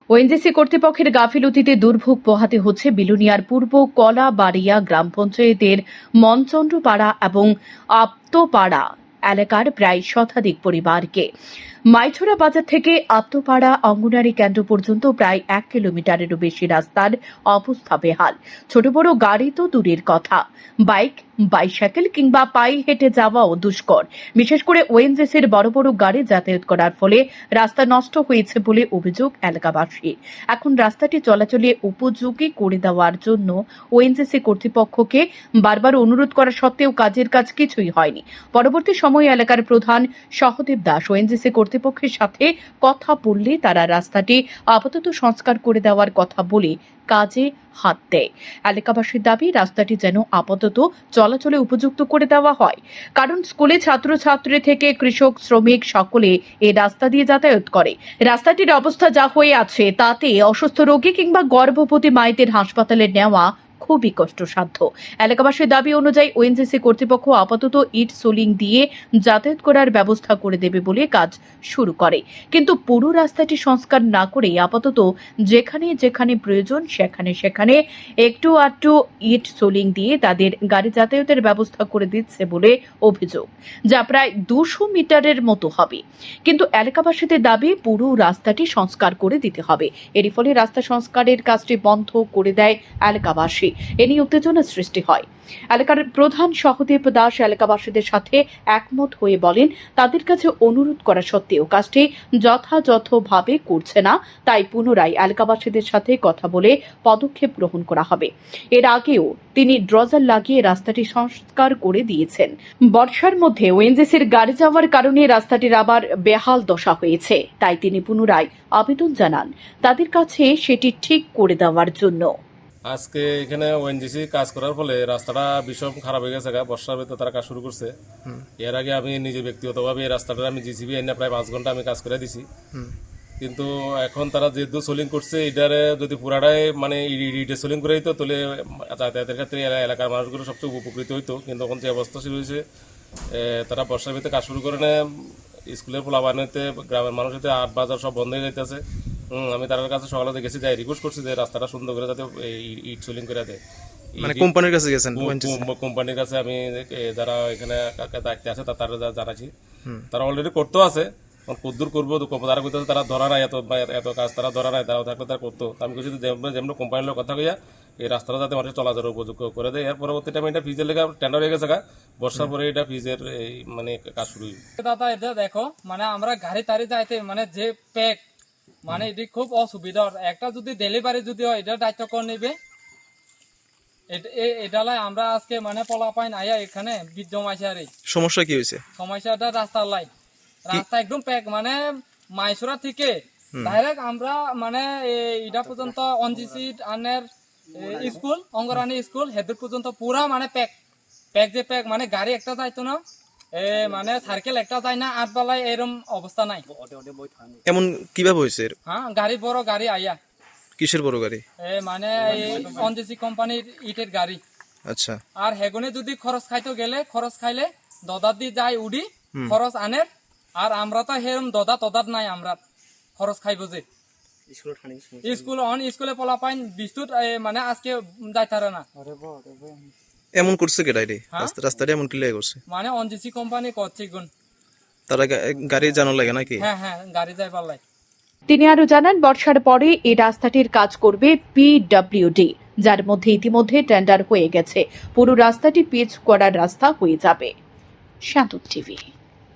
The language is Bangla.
ওএনজিসি কর্তৃপক্ষের গাফিলতিতে দুর্ভোগ পোহাতে হচ্ছে বিলোনিয়ার পূর্ব কলাবাড়িয়া গ্রাম পঞ্চায়েতের মনচন্দ্রপাড়া এবং আপ্তপাড়া এলাকার প্রায় শতাধিক পরিবারকে। মাইছড়া বাজার থেকে আপ্তপাড়া অঙ্গনারী কেন্দ্র পর্যন্ত প্রায় 1 কিলোমিটারেরও বেশি রাস্তার অবস্থা বেহাল। ছোট বড় গাড়ি তো দূরের কথা, বাইক, বাইসাইকেল কিংবা পায়ে হেঁটে যাওয়াও দুষ্কর। বিশেষ করে ওএনজিসির বড় বড় গাড়ি যাতায়াত করার ফলে রাস্তা নষ্ট হয়েছে বলে অভিযোগ এলাকাবাসী। এখন রাস্তাটি চলাচলে উপযোগী করে দেওয়ার জন্য ওএনজিসি কর্তৃপক্ষকে বারবার অনুরোধ করা সত্ত্বেও কাজের কাজ কিছুই হয়নি। পরবর্তী সময়ে এলাকার প্রধান সহদেব দাস ওএনজিসি কর্তৃপক্ষের সাথে কথা বললে তারা রাস্তাটি আপাতত সংস্কার করে দেওয়ার কথা বলে কাজে হাত দেয়। এলাকাবাসীর দাবি রাস্তাটি যেন আপাতত চলাচলে উপযুক্ত করে দেওয়া হয়, কারণ স্কুলে ছাত্রছাত্রী থেকে কৃষক শ্রমিক সকলে এই রাস্তা দিয়ে যাতায়াত করে। রাস্তাটির অবস্থা যা হয়ে আছে তাতে অসুস্থ রোগী কিংবা গর্ভবতী মায়েদের হাসপাতালে নেওয়া খুবই কষ্টসাধ্য। এলাকাবাসীর দাবি অনুযায়ী ওএনজিসি কর্তৃপক্ষ আপাতত ইট সোলিং দিয়ে যাতায়াত করার ব্যবস্থা করে দেবে বলে কাজ শুরু করে, কিন্তু পুরো রাস্তাটি সংস্কার না করে আপাতত যেখানে যেখানে প্রয়োজন সেখানে সেখানে একটু আধটু ইট সোলিং দিয়ে তাদের গাড়ি যাতায়াতের ব্যবস্থা করে দিচ্ছে বলে অভিযোগ, যা প্রায় 200 মিটারের মতো হবে। কিন্তু এলাকাবাসীদের দাবি পুরো রাস্তাটি সংস্কার করে দিতে হবে। এরই ফলে রাস্তা সংস্কারের কাজটি বন্ধ করে দেয় এলাকাবাসী। এ নিয়ে উত্তেজনা সৃষ্টি হয়। এলাকার প্রধান সহদেব দাস এলাকাবাসীদের সাথে একমত হয়ে বলেন, তাদের কাছে অনুরোধ করা সত্ত্বেও কাজটি যথাযথভাবে করছে না, তাই পুনরায় এলাকাবাসীদের সাথে কথা বলে পদক্ষেপ গ্রহণ করা হবে। এর আগেও তিনি ড্রজার লাগিয়ে রাস্তাটি সংস্কার করে দিয়েছেন। বর্ষার মধ্যে ওএনজিসির গাড়ি যাওয়ার কারণে রাস্তাটির আবার বেহাল দশা হয়েছে, তাই তিনি পুনরায় আবেদন জানান তাদের কাছে সেটি ঠিক করে দেওয়ার জন্য। আজকে এখানে ওএনজিসি কাজ করার ফলে রাস্তাটা ভীষণ খারাপ হয়ে গেছে। বর্ষার ভিতরে তারা কাজ শুরু করছে। এর আগে আমি নিজে ব্যক্তিগতভাবে এই রাস্তাটা আমি জিসিবি এনে প্রায় 5 ঘন্টা আমি কাজ করে দিছি, কিন্তু এখন তারা যেহেতু সোলিং করছে এটারে যদি পুরাটাই মানে ইটে সোলিং করে দিত তাহলে যাতায়াতের ক্ষেত্রে এলাকার মানুষগুলো সবচেয়ে উপকৃত হইতো। কিন্তু এখন যে অবস্থা শুরু হয়েছে, তারা বর্ষার ভিতরে কাজ শুরু করে নেয়, স্কুলের পোলাবানিতে গ্রামের মানুষের 8 বাজার সব বন্ধ হয়ে যাইতেছে। আমি তার কাছে সকালে দেখেছি, যাই রিকোয়েস্ট করছি যে রাস্তাটা সুন্দর করে যাতে ইট সোলিং করে দেয়। মানে কোম্পানির কাছে গেছেন? কোম্পানির কাছে আমি যারা এখানে দায়িত্বে আছে তারা জানাচ্ছি, তারা অলরেডি করতেও আছে। কদ্দূর করবো তারা করতে তারা ধরা নাই, এত কাজ তারা ধরা নাই, তারা থাকলে তারা করতো। আমি কিছু যেমন কোম্পানির কথা কইয়া এই রাস্তাটা যাতে মানুষের চলাচলের উপযোগ্য করে দেয়। এর পরবর্তী টাইমে এটা ফিজের লেগে টেন্ডার হয়ে গেছে, বর্ষার পরে এটা ফিজের মানে কাজ শুরু হইবে। দাদা এটা দেখো, মানে আমরা গাড়ি তাড়ি যাইতে মানে যে প্যাক মানে এটি খুব অসুবিধা। একটা যদি ডেলিভারি যদি হয় এটা দায়িত্ব করে নেবে। এটা আমরা আজকে মানে পলা পাইন আয়া এখানে বীজ জমাইছে। আর সমস্যা কি হয়েছে? সমস্যাটা রাস্তার লাই, রাস্তা একদম প্যাক, মানে মাইসোরা থেকে ডাইরেক্ট আমরা মানে এটা পর্যন্ত অনজিসি আনের স্কুল অঙ্গরানী স্কুল হেদুর পর্যন্ত পুরা মানে প্যাক যে প্যাক, মানে গাড়ি একটা যাইতো না, মানে সাইকেল একটা যায় না, 8 বেলায় এরকম অবস্থা নাই। এমন কিভাবে হয়েছে? হ্যাঁ, গাড়ি বড় গাড়ি আইয়া। কিসের বড় গাড়ি? মানে অনজিসি কোম্পানির ইটের গাড়ি। আচ্ছা। আর হেগুনে যদি খরচ খাইতে গেলে খরচ খাইলে দদার দিয়ে যায় উডি খরচ আনের। আর আমরা তো হেরম দদার নাই, আমরা খরচ খাইব যে স্কুলে পলা পাইন বিস্তুত মানে আজকে যাইতারে না। এমন করছে কে ডাইরে? রাস্তাটা এমন ক্লিয়ার করছে মানে অনজিসি কোম্পানি করছে গুণ। তারা গাড়ি জানো লাগে নাকি? হ্যাঁ, গাড়ি যাই পারলাই। তিনি আরো জানান, বর্ষার পরে এই রাস্তাটির কাজ করবে পিডব্লিউডি, যার মধ্যে ইতিমধ্যে টেন্ডার হয়ে গেছে। পুরো রাস্তাটি পিচ করার রাস্তা হয়ে যাবে। শান্ত টিভি।